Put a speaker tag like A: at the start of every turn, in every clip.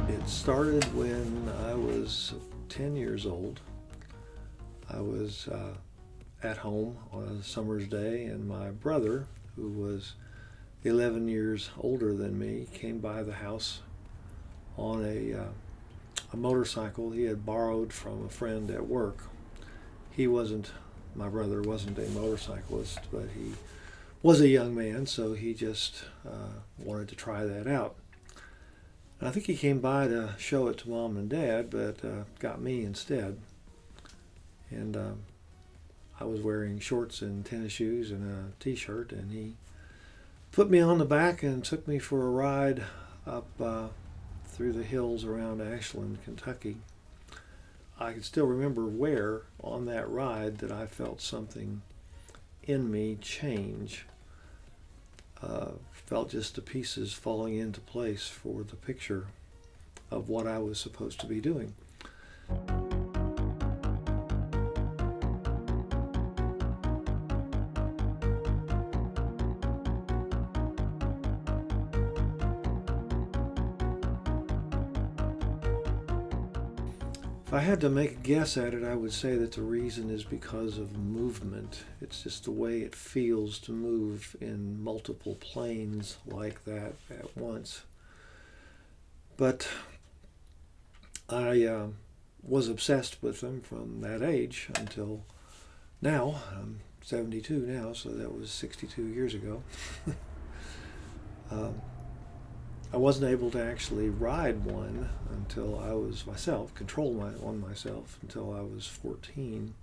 A: It started when I was 10 years old. I was at home on a summer's day, and my brother, who was 11 years older than me, came by the house on a motorcycle he had borrowed from a friend at work. My brother wasn't a motorcyclist, but he was a young man, so he just wanted to try that out. And I think he came by to show it to Mom and Dad, but got me instead. And I was wearing shorts and tennis shoes and a t-shirt, and he put me on the back and took me for a ride up through the hills around Ashland, Kentucky. I can still remember where on that ride that I felt something in me change. Felt just the pieces falling into place for the picture of what I was supposed to be doing. If I had to make a guess at it, I would say that the reason is because of movement. It's just the way it feels to move in multiple planes like that at once. But I was obsessed with them from that age until now. I'm 72 now, so that was 62 years ago. I wasn't able to actually ride one until I was control one myself until I was 14,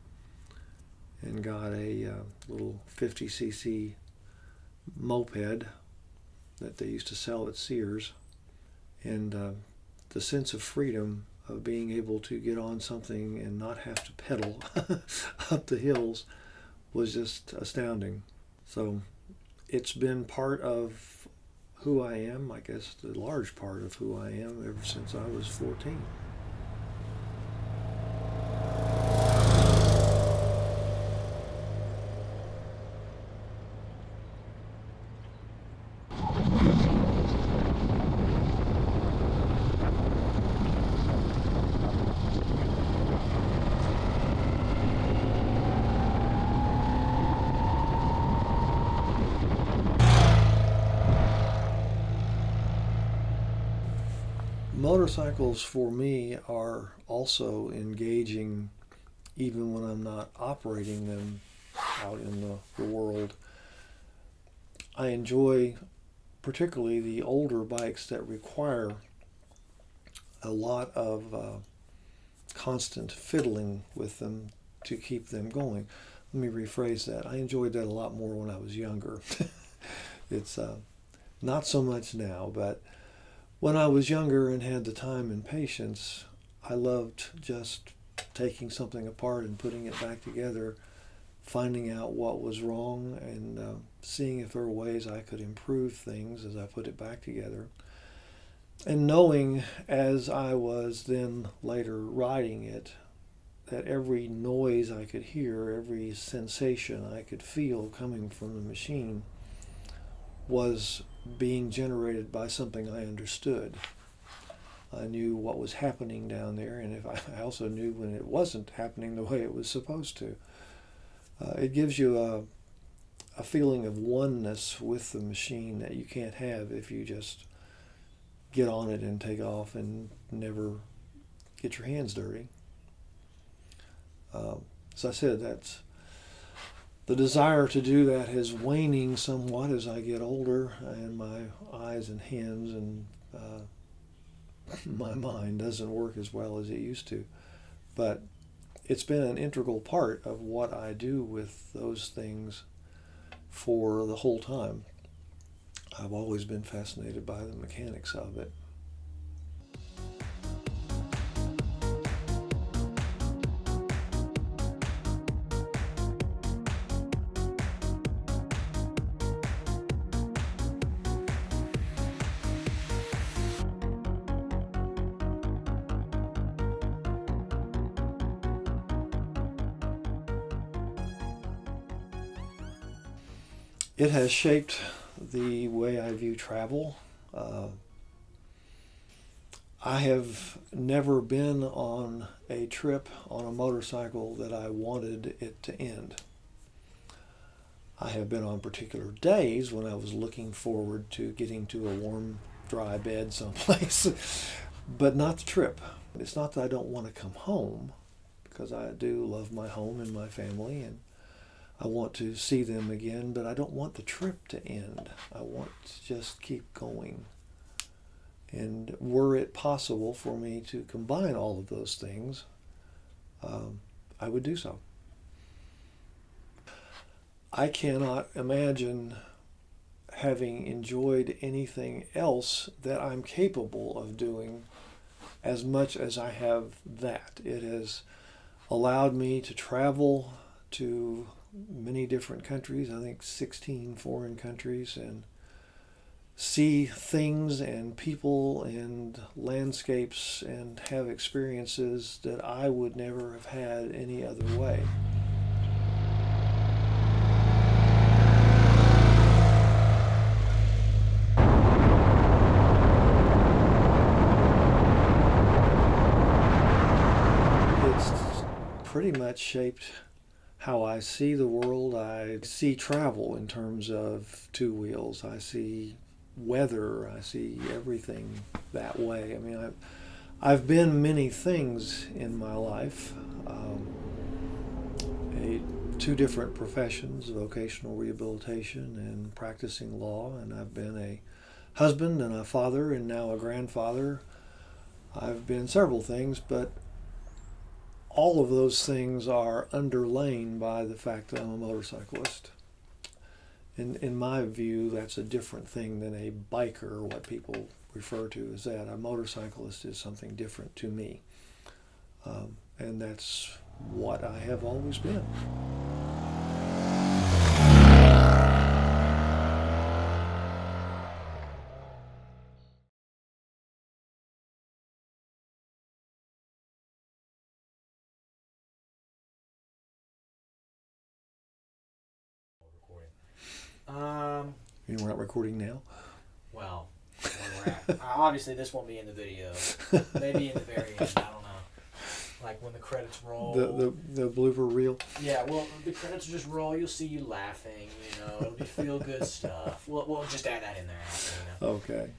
A: and got a little 50cc moped that they used to sell at Sears. And the sense of freedom of being able to get on something and not have to pedal up the hills was just astounding. So it's been part of who I am, I guess the large part of who I am, ever since I was 14. Motorcycles for me are also engaging even when I'm not operating them out in the world. I enjoy particularly the older bikes that require a lot of constant fiddling with them to keep them going. Let me rephrase that. I enjoyed that a lot more when I was younger. It's not so much now, but when I was younger and had the time and patience, I loved just taking something apart and putting it back together, finding out what was wrong, and seeing if there were ways I could improve things as I put it back together. And knowing, as I was then later riding it, that every noise I could hear, every sensation I could feel coming from the machine was being generated by something I understood. I knew what was happening down there, and I also knew when it wasn't happening the way it was supposed to. It gives you a feeling of oneness with the machine that you can't have if you just get on it and take off and never get your hands dirty. As I said, that's the desire to do that is waning somewhat as I get older, and my eyes and hands and my mind doesn't work as well as it used to. But it's been an integral part of what I do with those things for the whole time. I've always been fascinated by the mechanics of it. It has shaped the way I view travel. I have never been on a trip on a motorcycle that I wanted it to end. I have been on particular days when I was looking forward to getting to a warm, dry bed someplace, but not the trip. It's not that I don't want to come home, because I do love my home and my family, and I want to see them again, but I don't want the trip to end. I want to just keep going. And were it possible for me to combine all of those things, I would do so. I cannot imagine having enjoyed anything else that I'm capable of doing as much as I have that. It has allowed me to travel to many different countries, I think 16 foreign countries, and see things and people and landscapes and have experiences that I would never have had any other way. It's pretty much shaped how I see the world. I see travel in terms of two wheels. I see weather. I see everything that way. I mean, I've been many things in my life. Two different professions, vocational rehabilitation and practicing law, and I've been a husband and a father and now a grandfather. I've been several things, but all of those things are underlain by the fact that I'm a motorcyclist. In my view, that's a different thing than a biker, what people refer to as that. A motorcyclist is something different to me. And that's what I have always been. You're not recording now?
B: Well, where we're at. Obviously, this won't be in the video. Maybe in the very end. I don't know. Like when the credits roll.
A: The blooper reel?
B: Yeah, well, the credits just roll. You'll see you laughing. You know, it'll be feel good stuff. We'll just add that in there after, you know.
A: Okay.